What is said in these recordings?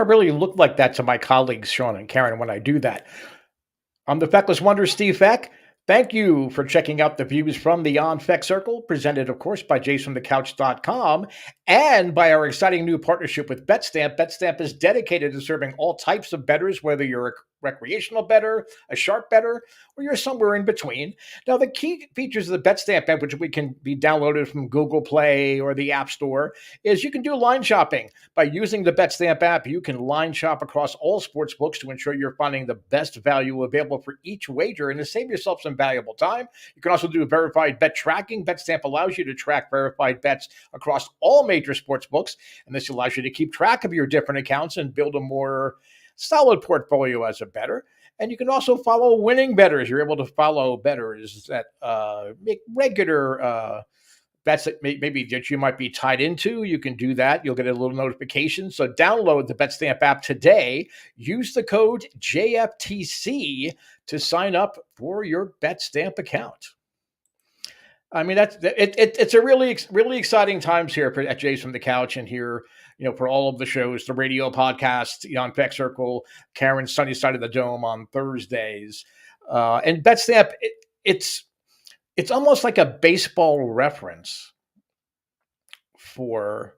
I really look like that to my colleagues, Shaun and Karen, when I do that. I'm the Feckless Wonder, Steve Fek. Thank you for checking out the views from the On Fek Circle, presented, of course, by JasonTheCouch.com and by our exciting new partnership with BetStamp. BetStamp is dedicated to serving all types of bettors, whether you're a recreational bettor, a sharp bettor, or you're somewhere in between. Now, the key features of the BetStamp app, which we can be downloaded from Google Play or the App Store, is you can do line shopping. By using the BetStamp app, you can line shop across all sports books to ensure you're finding the best value available for each wager and to save yourself some valuable time. You can also do verified bet tracking. BetStamp allows you to track verified bets across all major sports books, and this allows you to keep track of your different accounts and build a more solid portfolio as a bettor. And you can also follow winning bettors. You're able to follow bettors that make regular bets that maybe that you might be tied into. You can do that. You'll get a little notification. So download the BetStamp app today. Use the code JFTC to sign up for your BetStamp account. I mean, it's a really exciting times here at Jays from the Couch, and here, for all of the shows, the radio podcast, the On Fek Circle, Karen's Sunny Side of the Dome on Thursdays, and BetStamp. It's almost like a baseball reference for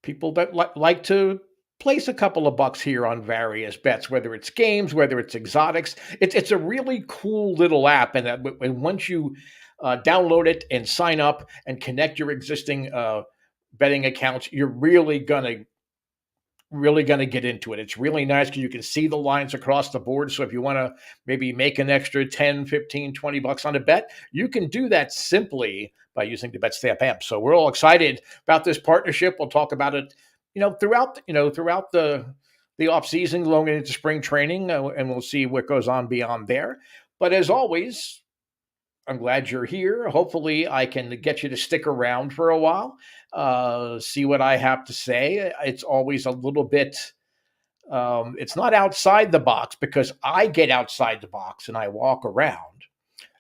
people that like to place a couple of bucks here on various bets, whether it's games, whether it's exotics. It's a really cool little app, and once you download it and sign up and connect your existing betting accounts, you're really gonna get into it. It's really nice because you can see the lines across the board. So if you want to maybe make an extra 10, 15, 20 bucks on a bet, you can do that simply by using the BetStamp app. So we're all excited about this partnership. We'll talk about it, throughout the off season, going into spring training, and we'll see what goes on beyond there. But as always, I'm glad you're here. Hopefully, I can get you to stick around for a while, see what I have to say. It's always a little bit, it's not outside the box because I get outside the box and I walk around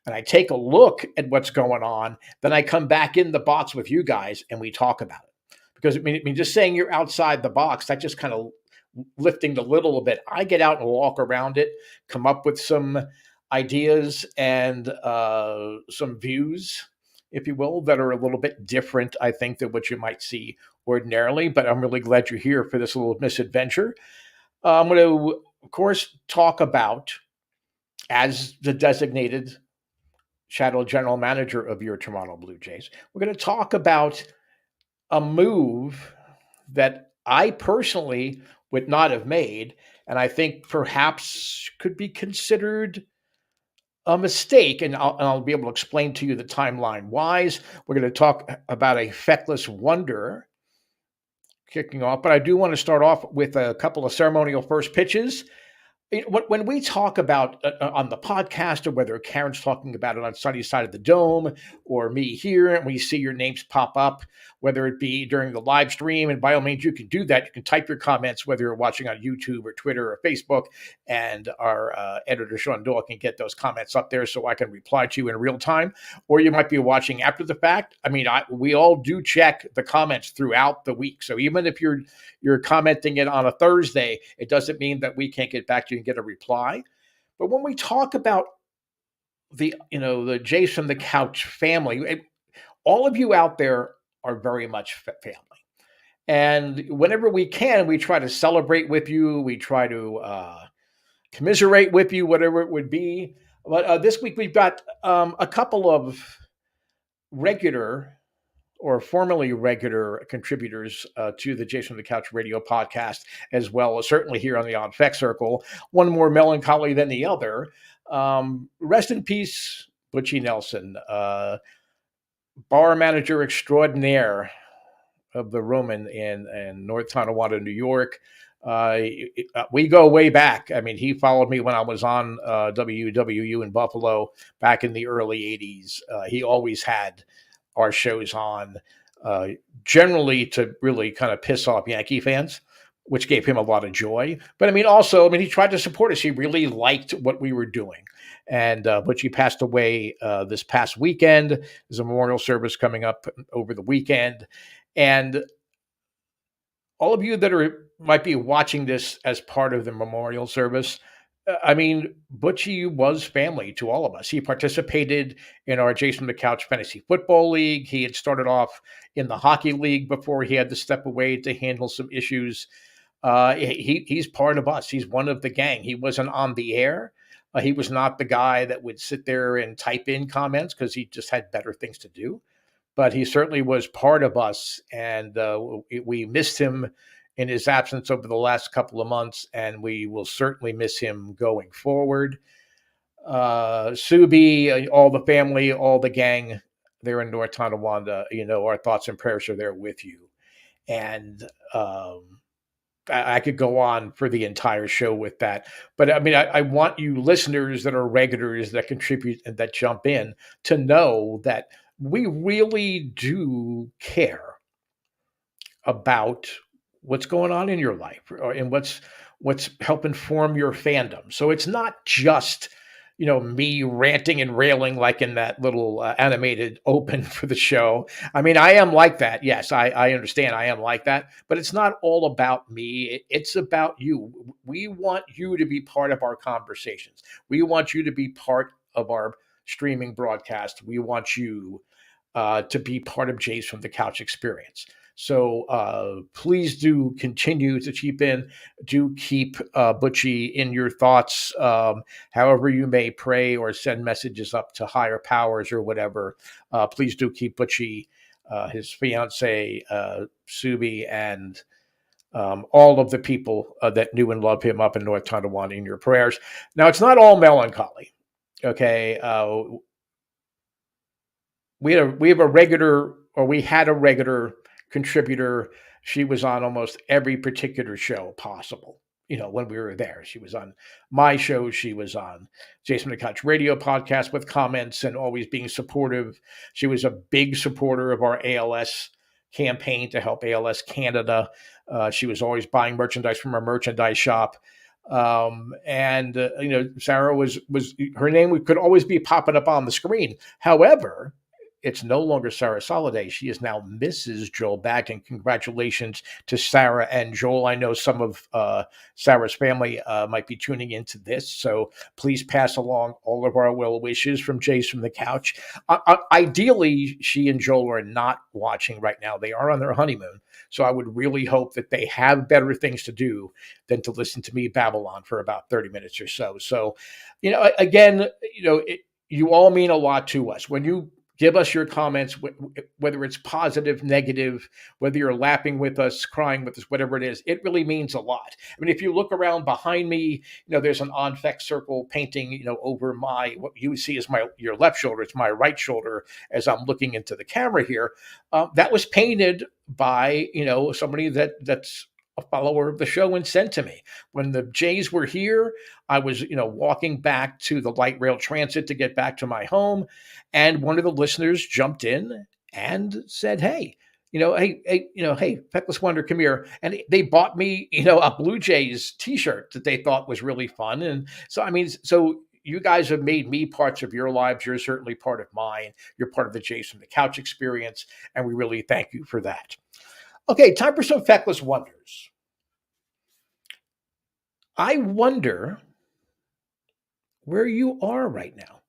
and I take a look at what's going on. Then I come back in the box with you guys and we talk about it. Because I mean, just saying you're outside the box, that just kind of lifting the lid a little bit. I get out and walk around it, come up with some ideas and some views, if you will, that are a little bit different, I think, than what you might see ordinarily. But I'm really glad you're here for this little misadventure. I'm going to, of course, talk about, as the designated shadow general manager of your Toronto Blue Jays, we're going to talk about a move that I personally would not have made, and I think perhaps could be considered a mistake, and I'll be able to explain to you the timeline wise. We're going to talk about a Fekless Wonder kicking off, but I do want to start off with a couple of ceremonial first pitches. When we talk about on the podcast, or whether Karen's talking about it on Sunny Side of the Dome, or me here, and we see your names pop up, whether it be during the live stream, and by all means, you can do that. You can type your comments, whether you're watching on YouTube or Twitter or Facebook, and our editor, Shaun Doyle, can get those comments up there so I can reply to you in real time. Or you might be watching after the fact. I mean, we all do check the comments throughout the week. So even if you're commenting it on a Thursday, it doesn't mean that we can't get back to you and get a reply. But when we talk about the Jays from the Couch family, all of you out there are very much family. And whenever we can, we try to celebrate with you. We try to commiserate with you, whatever it would be. But this week we've got a couple of regular or formerly regular contributors to the Jason on the Couch radio podcast, as well as certainly here on the On Fek Circle. One more melancholy than the other. Rest in peace, Butchie Nelson, bar manager extraordinaire of the Roman in North Tonawanda, New York. We go way back. I mean, he followed me when I was on WWU in Buffalo back in the early 80s. He always had our shows on, generally to really kind of piss off Yankee fans, which gave him a lot of joy. But I mean, also, he tried to support us. He really liked what we were doing. And Butchie passed away this past weekend. There's a memorial service coming up over the weekend. And all of you that are might be watching this as part of the memorial service, I mean, Butchie was family to all of us. He participated in our Jason the Couch Fantasy Football League. He had started off in the hockey league before he had to step away to handle some issues. He's part of us. He's one of the gang. He wasn't on the air. He was not the guy that would sit there and type in comments because he just had better things to do. But he certainly was part of us, and we missed him in his absence over the last couple of months, and we will certainly miss him going forward. Subi, all the family, all the gang there in North Tonawanda, our thoughts and prayers are there with you. And I could go on for the entire show with that. But I mean, I want you listeners that are regulars that contribute and that jump in to know that we really do care about what's going on in your life and what's helping form your fandom. So it's not just me ranting and railing like in that little animated open for the show. I mean, I am like that. Yes, I understand. I am like that, but it's not all about me. It's about you. We want you to be part of our conversations. We want you to be part of our streaming broadcast. We want you to be part of Jays from the Couch experience. So please do continue to keep Butchie in your thoughts, however you may pray or send messages up to higher powers or whatever. Please do keep Butchie, his fiance, Subi, and all of the people that knew and loved him up in North Tonawanda in your prayers. Now, it's not all melancholy. Okay. We had a regular contributor. She was on almost every particular show possible. When we were there, she was on my show. She was on Jason the Couch radio podcast with comments and always being supportive. She was a big supporter of our ALS campaign to help ALS Canada. She was always buying merchandise from our merchandise shop. And Sarah was her name could always be popping up on the screen. However, it's no longer Sarah Soliday. She is now Mrs. Joel Bagton. Congratulations to Sarah and Joel. I know some of Sarah's family might be tuning into this, so please pass along all of our well wishes from Jays from the Couch. Ideally, she and Joel are not watching right now. They are on their honeymoon, so I would really hope that they have better things to do than to listen to me babble on for about 30 minutes or so. So, again, you all mean a lot to us. When you give us your comments, whether it's positive, negative, whether you're laughing with us, crying with us, whatever it is, it really means a lot. I mean, if you look around behind me, there's an On Fek Circle painting, over what you see is your left shoulder. It's my right shoulder as I'm looking into the camera here. That was painted by, somebody that's a follower of the show and sent to me. When the Jays were here, I was, walking back to the light rail transit to get back to my home. And one of the listeners jumped in and said, hey, Fekless Wonder, come here. And they bought me, a Blue Jays t-shirt that they thought was really fun. And so, I mean, you guys have made me parts of your lives. You're certainly part of mine. You're part of the Jays from the Couch experience. And we really thank you for that. Okay, time for some Feckless Wonders. I wonder where you are right now.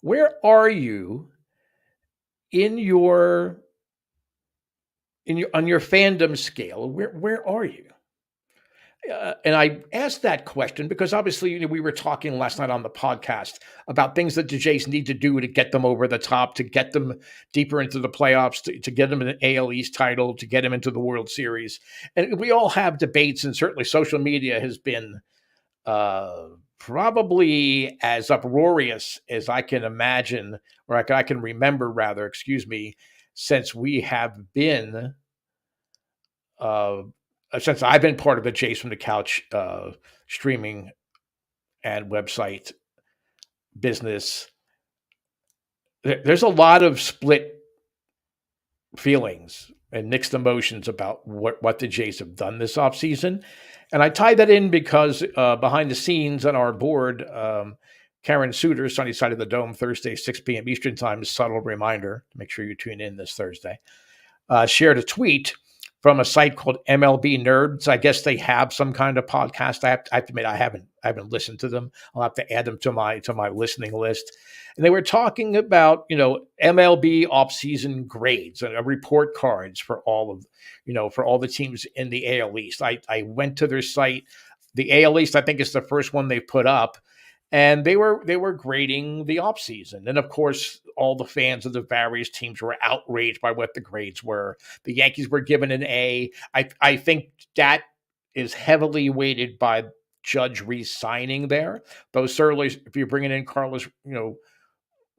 Where are you on your fandom scale? Where are you? And I asked that question because obviously, we were talking last night on the podcast about things that the Jays need to do to get them over the top, to get them deeper into the playoffs, to get them an AL East title, to get them into the World Series. And we all have debates, and certainly social media has been probably as uproarious as I can imagine, or I can remember, rather, since we have been since I've been part of the Jays from the Couch streaming and website business. There's a lot of split feelings and mixed emotions about what the Jays have done this offseason. And I tie that in because behind the scenes on our board, Karen Suter, Sunny Side of the Dome, Thursday, 6 p.m. Eastern Time, subtle reminder to make sure you tune in this Thursday, shared a tweet from a site called MLB Nerds. I guess they have some kind of podcast. I have to admit I haven't listened to them. I'll have to add them to my listening list. And they were talking about MLB offseason grades and report cards for all of for all the teams in the AL East. I went to their site. The AL East, I think, is the first one they put up, and they were grading the offseason. And of course, all the fans of the various teams were outraged by what the grades were. The Yankees were given an A. I think that is heavily weighted by Judge re-signing there. Though certainly, if you're bringing in Carlos,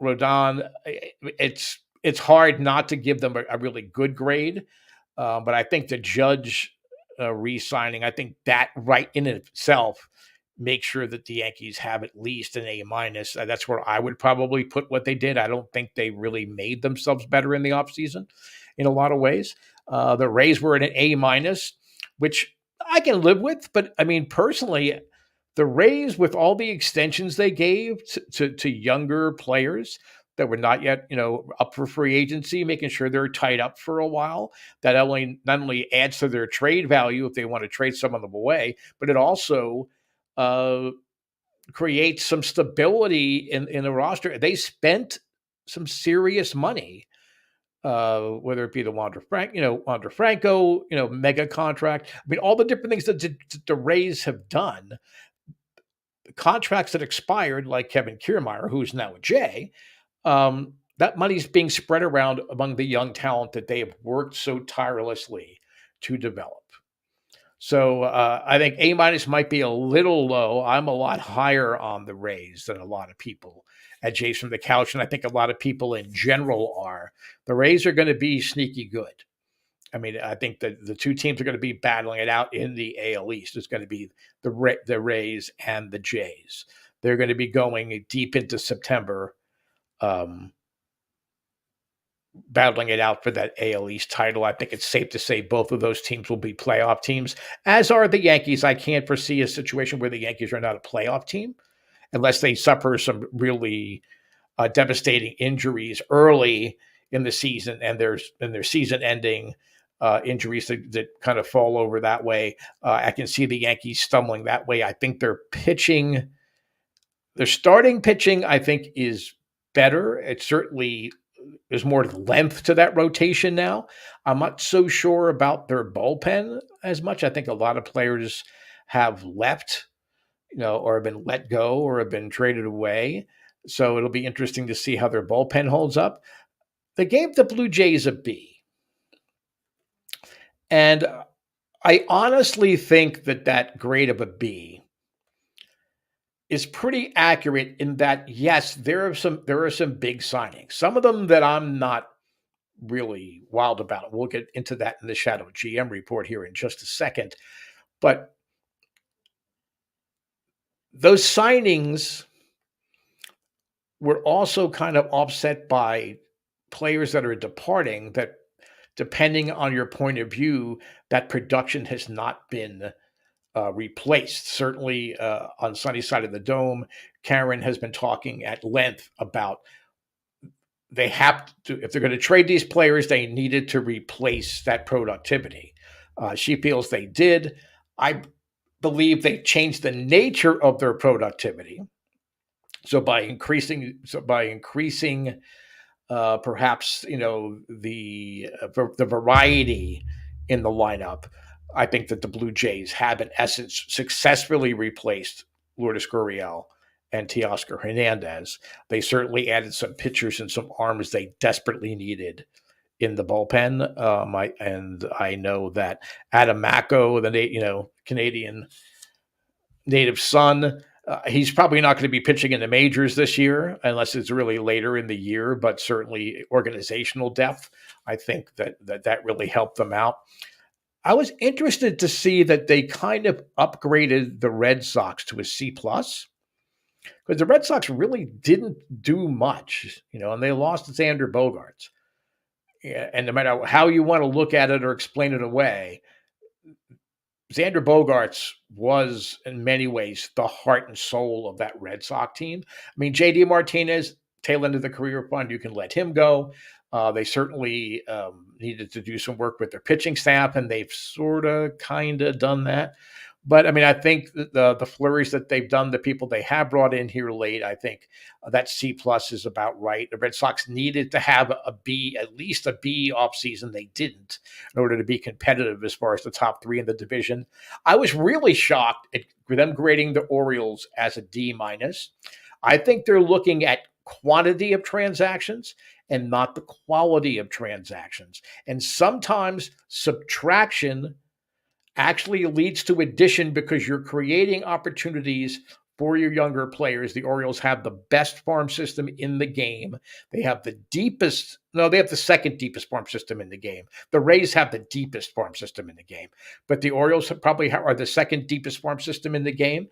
Rodon, it's hard not to give them a really good grade. But I think the Judge re-signing, I think that right in itself make sure that the Yankees have at least an A minus. That's where I would probably put what they did. I don't think they really made themselves better in the offseason in a lot of ways. The Rays were at an A minus, which I can live with. But I mean, personally, the Rays, with all the extensions they gave to younger players that were not yet, up for free agency, making sure they're tied up for a while, that not only adds to their trade value if they want to trade some of them away, but it also uh, creates some stability in the roster. They spent some serious money, whether it be the Wander Franco, mega contract. I mean, all the different things that the Rays have done, contracts that expired, like Kevin Kiermaier, who's now a J. That money's being spread around among the young talent that they have worked so tirelessly to develop. So I think A minus might be a little low. I'm a lot higher on the Rays than a lot of people at Jason from the Couch, and I think a lot of people in general are. The Rays are going to be sneaky good. I mean, I think that the two teams are going to be battling it out in the AL East. It's going to be the Rays and the Jays. They're going to be going deep into September, battling it out for that AL East title. I think it's safe to say both of those teams will be playoff teams, as are the Yankees. I can't foresee a situation where the Yankees are not a playoff team unless they suffer some really devastating injuries early in the season, and there's season-ending injuries that kind of fall over that way. I can see the Yankees stumbling that way. I think their starting pitching, I think, is better. It certainly there's more length to that rotation now. I'm not so sure about their bullpen as much. I think a lot of players have left, or have been let go or have been traded away. So it'll be interesting to see how their bullpen holds up. They gave the Blue Jays a B. And I honestly think that grade of a B is pretty accurate in that, yes, there are some big signings. Some of them that I'm not really wild about. We'll get into that in the Shadow GM report here in just a second. But those signings were also kind of offset by players that are departing that, depending on your point of view, that production has not been replaced. Certainly on Sunny Side of the Dome, Karen has been talking at length about they have to, if they're going to trade these players, they needed to replace that productivity. She feels they did. I believe they changed the nature of their productivity. So by increasing perhaps the variety in the lineup, I think that the Blue Jays have in essence successfully replaced Lourdes Gurriel and Teoscar Hernandez. They certainly added some pitchers and some arms they desperately needed in the bullpen. I know that Adam Macko, the Canadian native son, he's probably not going to be pitching in the majors this year unless it's really later in the year, but certainly organizational depth, I think that really helped them out. I was interested to see that they kind of upgraded the Red Sox to a C+, because the Red Sox really didn't do much, and they lost Xander Bogaerts. Yeah, and no matter how you want to look at it or explain it away, Xander Bogaerts was, in many ways, the heart and soul of that Red Sox team. I mean, J.D. Martinez, tail end of the career fund, you can let him go. They certainly needed to do some work with their pitching staff, and they've sort of, kind of done that. But I mean, I think the flurries that they've done, the people they have brought in here late, I think that C plus is about right. The Red Sox needed to have a B, at least a B offseason. They didn't, in order to be competitive as far as the top three in the division. I was really shocked at them grading the Orioles as a D minus. I think they're looking at quantity of transactions and not the quality of transactions. And sometimes subtraction actually leads to addition because you're creating opportunities for your younger players. The Orioles have the best farm system in the game. They have the deepest, no, they have the second deepest farm system in the game. The Rays have the deepest farm system in the game, but the Orioles probably are the second deepest farm system in the game.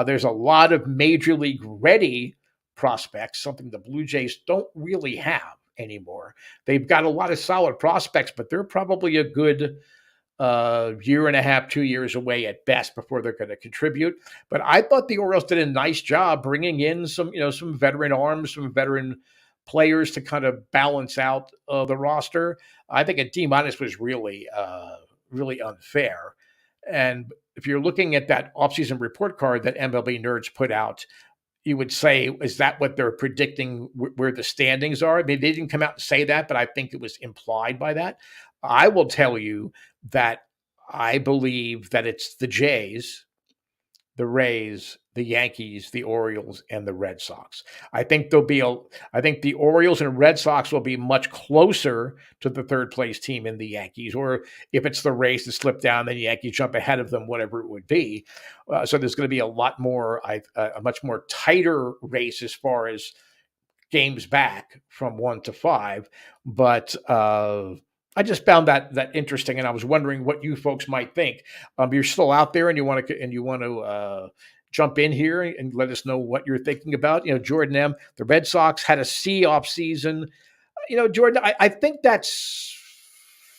There's a lot of major league ready prospects, something the Blue Jays don't really have anymore. They've got a lot of solid prospects, but they're probably a good year and a half, 2 years away at best before they're going to contribute. But I thought the Orioles did a nice job bringing in some veteran arms, some veteran players to kind of balance out the roster. I think a D minus was really unfair. And if you're looking at that offseason report card that MLB Nerds put out, you would say, is that what they're predicting where the standings are? I mean, they didn't come out and say that, but I think it was implied by that. I will tell you that I believe that it's the Jays, the Rays, the Yankees, the Orioles, and the Red Sox. I think the Orioles and Red Sox will be much closer to the third place team in the Yankees, or if it's the Rays to slip down, then the Yankees jump ahead of them, whatever it would be. So there's going to be a much more tighter race as far as games back from 1 to 5. But I just found that interesting, and I was wondering what you folks might think. You're still out there, and you want to jump in here and let us know what you're thinking about. Jordan M. The Red Sox had a C off season. Jordan, I think that's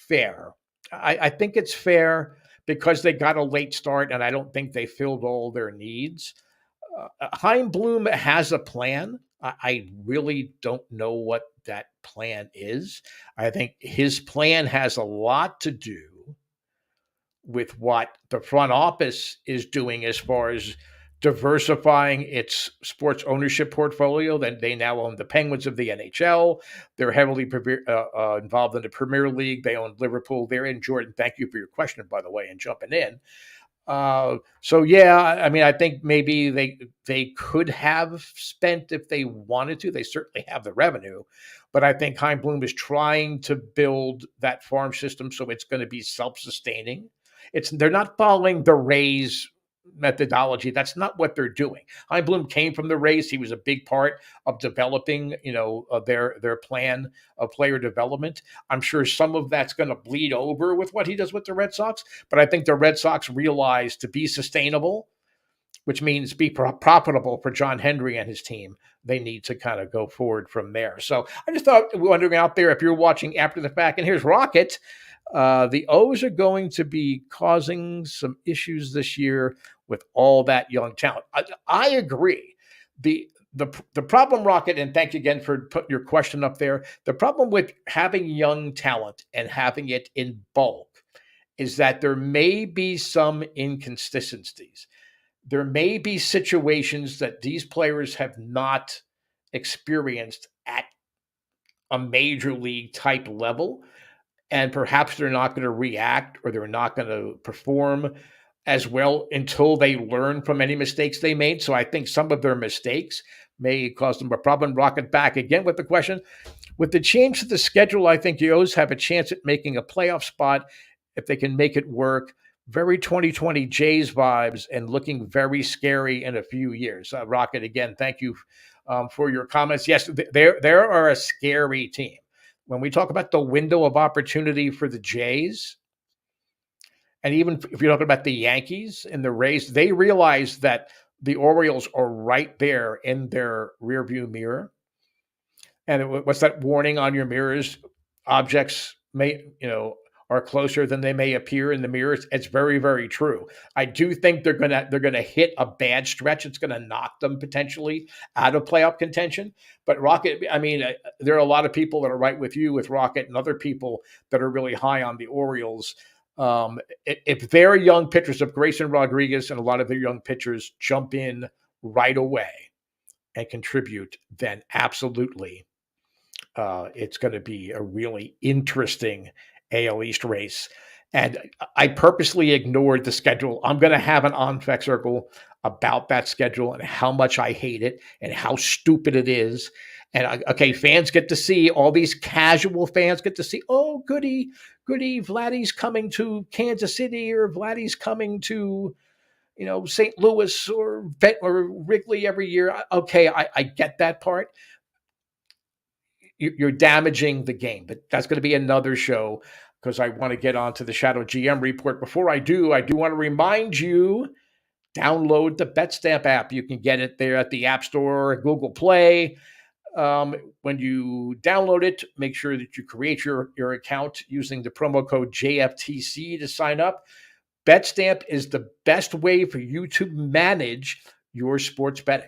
fair. I think it's fair because they got a late start, and I don't think they filled all their needs. Chaim Bloom has a plan. I really don't know what that plan is. I think his plan has a lot to do with what the front office is doing as far as diversifying its sports ownership portfolio. Then they now own the Penguins of the NHL. They're heavily involved in the Premier League. They own Liverpool. They're in. Jordan, thank you for your question, by the way, and jumping in. So yeah, I mean, I think maybe they could have spent if they wanted to. They certainly have the revenue, but I think Chaim Bloom is trying to build that farm system so it's going to be self-sustaining. They're not following the Rays methodology. That's not what they're doing. Chaim Bloom came from the Rays. He was a big part of developing, their plan of player development. I'm sure some of that's going to bleed over with what he does with the Red Sox, but I think the Red Sox realize to be sustainable, which means be profitable for John Hendry and his team, they need to kind of go forward from there. So I just thought, wondering out there if you're watching after the fact, and here's Rocket. The O's are going to be causing some issues this year with all that young talent. I agree. The problem, Rocket, and thank you again for putting your question up there. The problem with having young talent and having it in bulk is that there may be some inconsistencies. There may be situations that these players have not experienced at a major league type level, and perhaps they're not going to react or they're not going to perform as well until they learn from any mistakes they made. So I think some of their mistakes may cause them a problem. Rocket back again with the question. With the change to the schedule, I think the O's have a chance at making a playoff spot if they can make it work. Very 2020 Jays vibes and looking very scary in a few years. Rocket, again, thank you for your comments. Yes, there are a scary team. When we talk about the window of opportunity for the Jays, and even if you're talking about the Yankees and the Rays, they realize that the Orioles are right there in their rearview mirror. And what's that warning on your mirrors? Objects are closer than they may appear in the mirrors. It's very, very true. I do think they're gonna hit a bad stretch. It's gonna knock them potentially out of playoff contention. But Rocket, I mean, there are a lot of people that are right with you with Rocket, and other people that are really high on the Orioles. If their young pitchers, if Grayson Rodriguez and a lot of their young pitchers jump in right away and contribute, then absolutely it's going to be a really interesting AL East race. And I purposely ignored the schedule. I'm going to have an On Fek Circle about that schedule and how much I hate it and how stupid it is. And okay, fans get to see, all these casual fans get to see, oh, goody, Vladdy's coming to Kansas City, or Vladdy's coming to, St. Louis or Wrigley every year. Okay, I get that part. You're damaging the game, but that's going to be another show, because I want to get on to the Shadow GM report. Before I do want to remind you, download the BetStamp app. You can get it there at the App Store, Google Play. When you download it, make sure that you create your account using the promo code JFTC to sign up. BetStamp is the best way for you to manage your sports betting.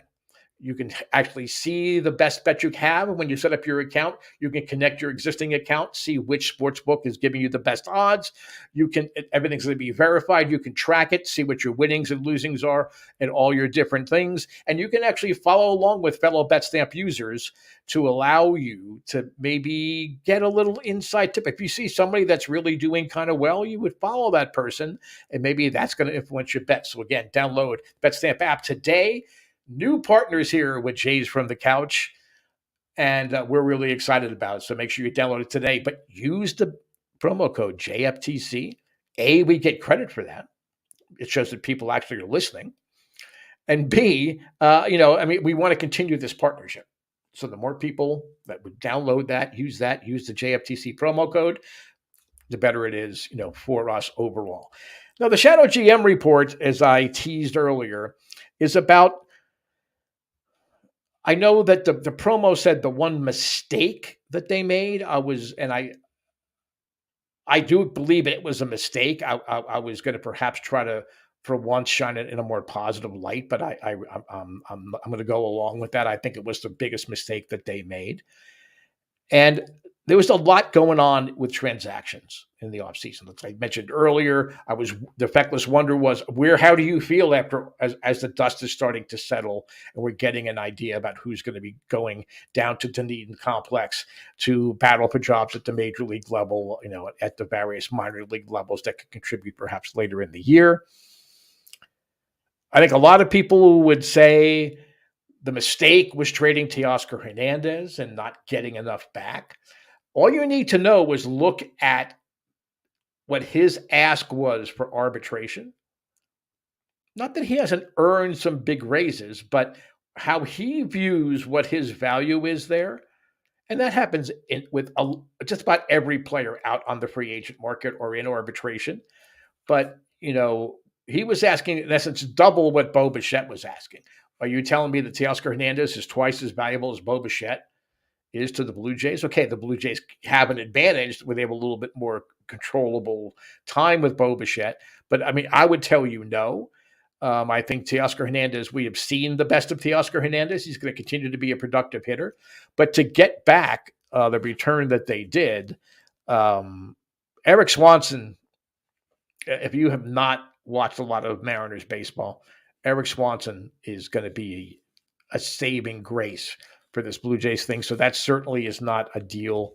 You can actually see the best bet you have. When you set up your account, you can connect your existing account, see which sports book is giving you the best odds. Everything's going to be verified. You can track it, see what your winnings and losings are, and all your different things. And you can actually follow along with fellow BetStamp users to allow you to maybe get a little inside tip. If you see somebody that's really doing kind of well, you would follow that person, and maybe that's going to influence your bet. So again, download BetStamp app today. New partners here with Jays from the Couch, and we're really excited about it. So make sure you download it today, but use the promo code JFTC. We get credit for that. It shows that people actually are listening. And B, we want to continue this partnership. So the more people that would download that, use the JFTC promo code, the better it is, for us overall. Now, the Shadow GM report, as I teased earlier, is about, I know that the promo said the one mistake that they made, I do believe it was a mistake. I was going to perhaps try to, for once, shine it in a more positive light, but I'm going to go along with that. I think it was the biggest mistake that they made. And there was a lot going on with transactions in the offseason. As I mentioned earlier, the Fekless Wonder was how do you feel as the dust is starting to settle and we're getting an idea about who's going to be going down to Dunedin Complex to battle for jobs at the major league level, at the various minor league levels that could contribute perhaps later in the year. I think a lot of people would say the mistake was trading Teoscar Hernandez and not getting enough back. All you need to know was look at what his ask was for arbitration. Not that he hasn't earned some big raises, but how he views what his value is there. And that happens with just about every player out on the free agent market or in arbitration. But, he was asking, in essence, double what Bo Bichette was asking. Are you telling me that Teoscar Hernandez is twice as valuable as Bo Bichette is to the Blue Jays? Okay, the Blue Jays have an advantage where they have a little bit more controllable time with Bo Bichette. But, I would tell you no. I think Teoscar Hernandez, we have seen the best of Teoscar Hernandez. He's going to continue to be a productive hitter. But to get back the return that they did, Eric Swanson, if you have not watched a lot of Mariners baseball, Eric Swanson is going to be a saving grace for this Blue Jays thing. So that certainly is not a deal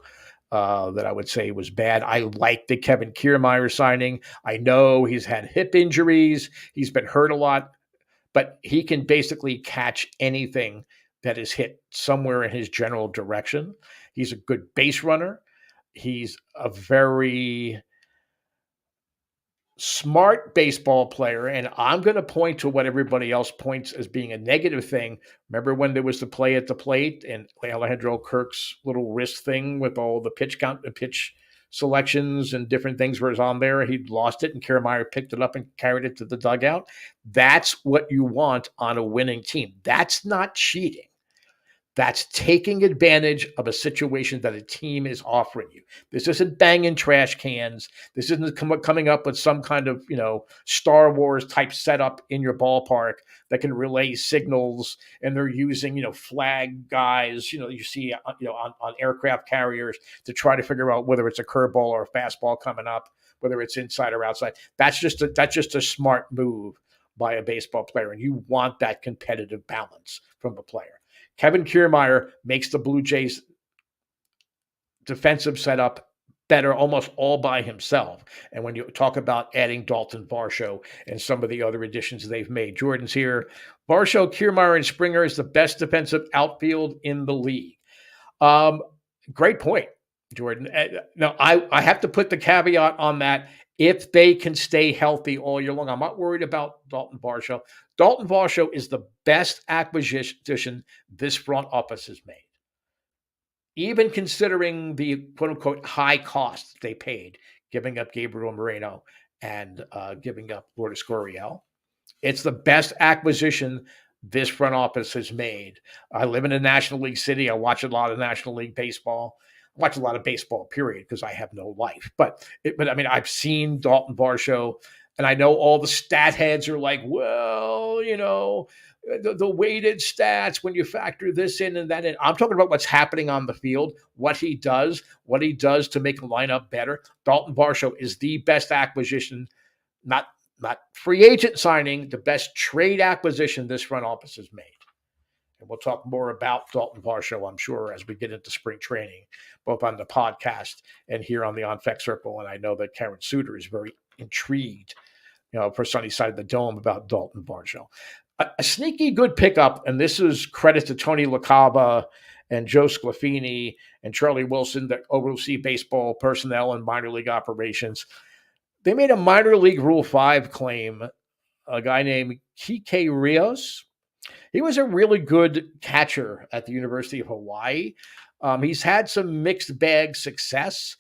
that I would say was bad. I like the Kevin Kiermaier signing. I know he's had hip injuries. He's been hurt a lot, but he can basically catch anything that is hit somewhere in his general direction. He's a good base runner. He's a very smart baseball player, and I'm going to point to what everybody else points as being a negative thing. Remember when there was the play at the plate and Alejandro Kirk's little wrist thing with all the pitch count, the pitch selections and different things was on there? He'd lost it, and Kiermaier picked it up and carried it to the dugout. That's what you want on a winning team. That's not cheating. That's taking advantage of a situation that a team is offering you. This isn't banging trash cans. This isn't coming up with some kind of, Star Wars type setup in your ballpark that can relay signals, and they're using, flag guys, you see, on aircraft carriers to try to figure out whether it's a curveball or a fastball coming up, whether it's inside or outside. That's just a smart move by a baseball player, and you want that competitive balance from a player. Kevin Kiermaier makes the Blue Jays defensive setup better almost all by himself. And when you talk about adding Dalton Varsho and some of the other additions they've made, Jordan's here. Varsho, Kiermaier, and Springer is the best defensive outfield in the league. Great point, Jordan. Now, I have to put the caveat on that. If they can stay healthy all year long, I'm not worried about Dalton Varsho. Dalton Varsho is the best acquisition this front office has made, even considering the quote-unquote high costs they paid, giving up Gabriel Moreno and giving up Lourdes Gurriel. It's the best acquisition this front office has made. I live in a National League city. I watch a lot of National League baseball. I watch a lot of baseball, period, because I have no life. But I mean, I've seen Dalton Varsho, and I know all the stat heads are like, well, the weighted stats when you factor this in and that in. I'm talking about what's happening on the field, what he does to make a lineup better. Dalton Varsho is the best acquisition, not free agent signing, the best trade acquisition this front office has made. And we'll talk more about Dalton Varsho, I'm sure, as we get into spring training, both on the podcast and here on the On Fek Circle. And I know that Karen Suter is very intrigued, for Sunny Side of the Dome about Dalton Varsho. A sneaky good pickup, and this is credit to Tony LaCava and Joe Sclafini and Charlie Wilson that oversee baseball personnel and minor league operations. They made a minor league Rule 5 claim, a guy named Kike Rios. He was a really good catcher at the University of Hawaii. He's had some mixed bag success.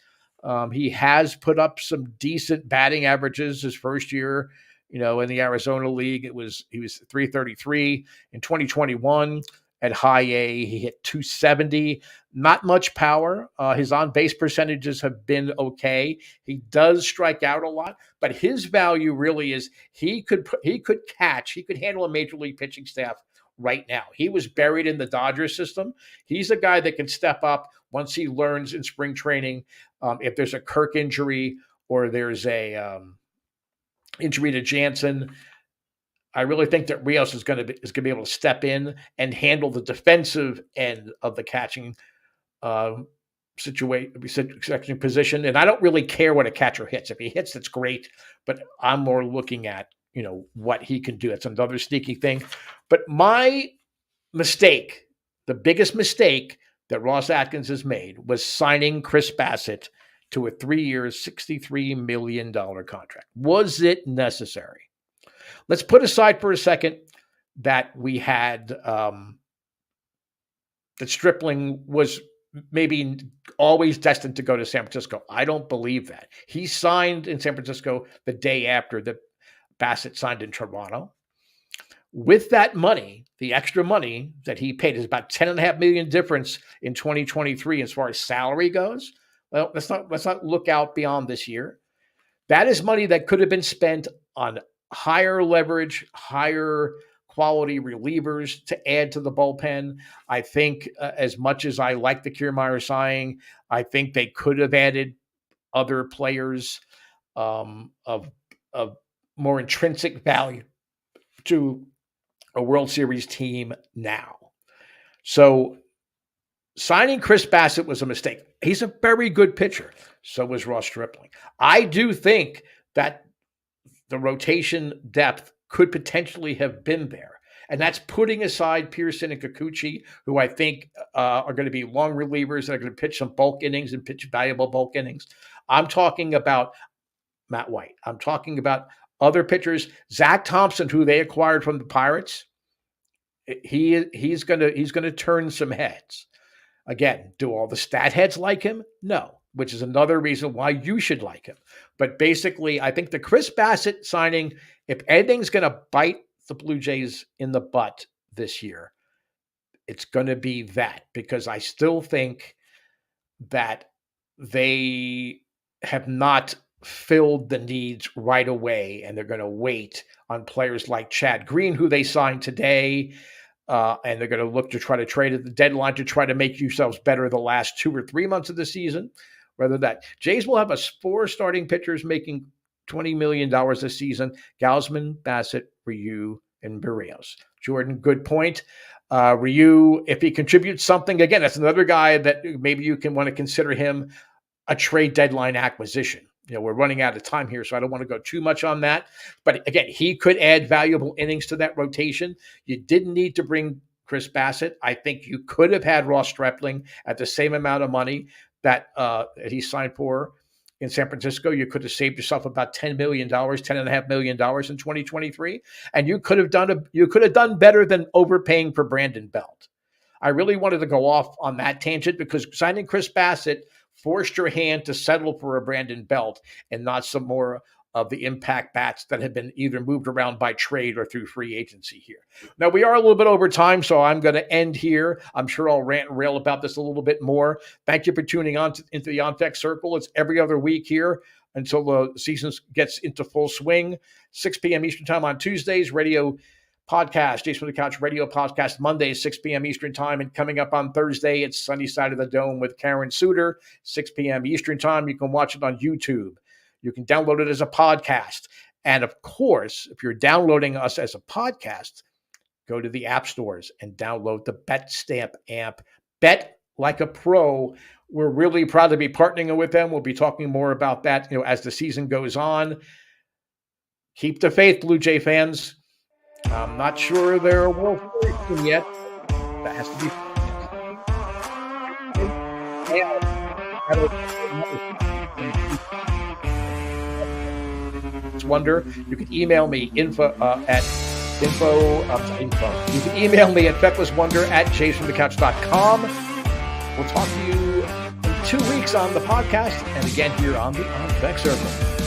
He has put up some decent batting averages his first year, in the Arizona League. He was 333 in 2021 at high A. He hit 270, not much power. His on-base percentages have been okay. He does strike out a lot, but his value really is he could catch. He could handle a major league pitching staff right now. He was buried in the Dodgers system. He's a guy that can step up once he learns in spring training. If there's a Kirk injury or there's a injury to Jansen, I really think that Rios is going to be able to step in and handle the defensive end of the catching situation position. And I don't really care what a catcher hits. If he hits, that's great. But I'm more looking at what he can do. That's another sneaky thing. But my mistake, the biggest mistake that Ross Atkins has made, was signing Chris Bassett to a 3-year, $63 million contract. Was it necessary? Let's put aside for a second that we had that Stripling was maybe always destined to go to San Francisco. I don't believe that. He signed in San Francisco the day after that Bassett signed in Toronto. With that money, the extra money that he paid is about $10.5 million difference in 2023 as far as salary goes. Well, let's not look out beyond this year. That is money that could have been spent on higher leverage, higher quality relievers to add to the bullpen. I think as much as I like the Kiermaier signing, I think they could have added other players of more intrinsic value to a World Series team now. So signing Chris Bassett was a mistake. He's a very good pitcher. So was Ross Stripling. I do think that the rotation depth could potentially have been there. And that's putting aside Pearson and Kikuchi, who I think are going to be long relievers that are going to pitch some bulk innings and pitch valuable bulk innings. I'm talking about Matt White. I'm talking about other pitchers. Zach Thompson, who they acquired from the Pirates, he's going to turn some heads. Again, do all the stat heads like him? No, which is another reason why you should like him. But basically, I think the Chris Bassett signing, if anything's going to bite the Blue Jays in the butt this year, it's going to be that, because I still think that they have not filled the needs right away, and they're going to wait on players like Chad Green, who they signed today, and they're going to look to try to trade at the deadline to try to make yourselves better the last 2 or 3 months of the season. Rather that, Jays will have 4 starting pitchers making $20 million a season: Gausman, Bassett, Ryu, and Berrios. Jordan, good point. Ryu, if he contributes something, again, that's another guy that maybe you can want to consider him a trade deadline acquisition. We're running out of time here, so I don't want to go too much on that. But again, he could add valuable innings to that rotation. You didn't need to bring Chris Bassett. I think you could have had Ross Stripling at the same amount of money that he signed for in San Francisco. You could have saved yourself about $10 million, $10.5 million in 2023, and you could have done better than overpaying for Brandon Belt. I really wanted to go off on that tangent because signing Chris Bassett forced your hand to settle for a Brandon Belt and not some more of the impact bats that have been either moved around by trade or through free agency here. Now, we are a little bit over time, so I'm going to end here. I'm sure I'll rant and rail about this a little bit more. Thank you for tuning on into the On Fek Circle. It's every other week here until the season gets into full swing. 6 p.m. Eastern time on Tuesdays, radio podcast, Jason from the Couch radio podcast, Mondays, 6 p.m. Eastern time. And coming up on Thursday, it's Sunny Side of the Dome with Karen Suter, 6 p.m. Eastern time. You can watch it on YouTube. You can download it as a podcast. And of course, if you're downloading us as a podcast, go to the app stores and download the BetStamp app. Bet like a pro. We're really proud to be partnering with them. We'll be talking more about that, as the season goes on. Keep the faith, Blue Jay fans. I'm not sure they're a World Series yet. That has to be. Wonder. You can email me info. You can email me at fecklesswonder@jasonthecouch.com. We'll talk to you in 2 weeks on the podcast and again here on the On Fek Circle.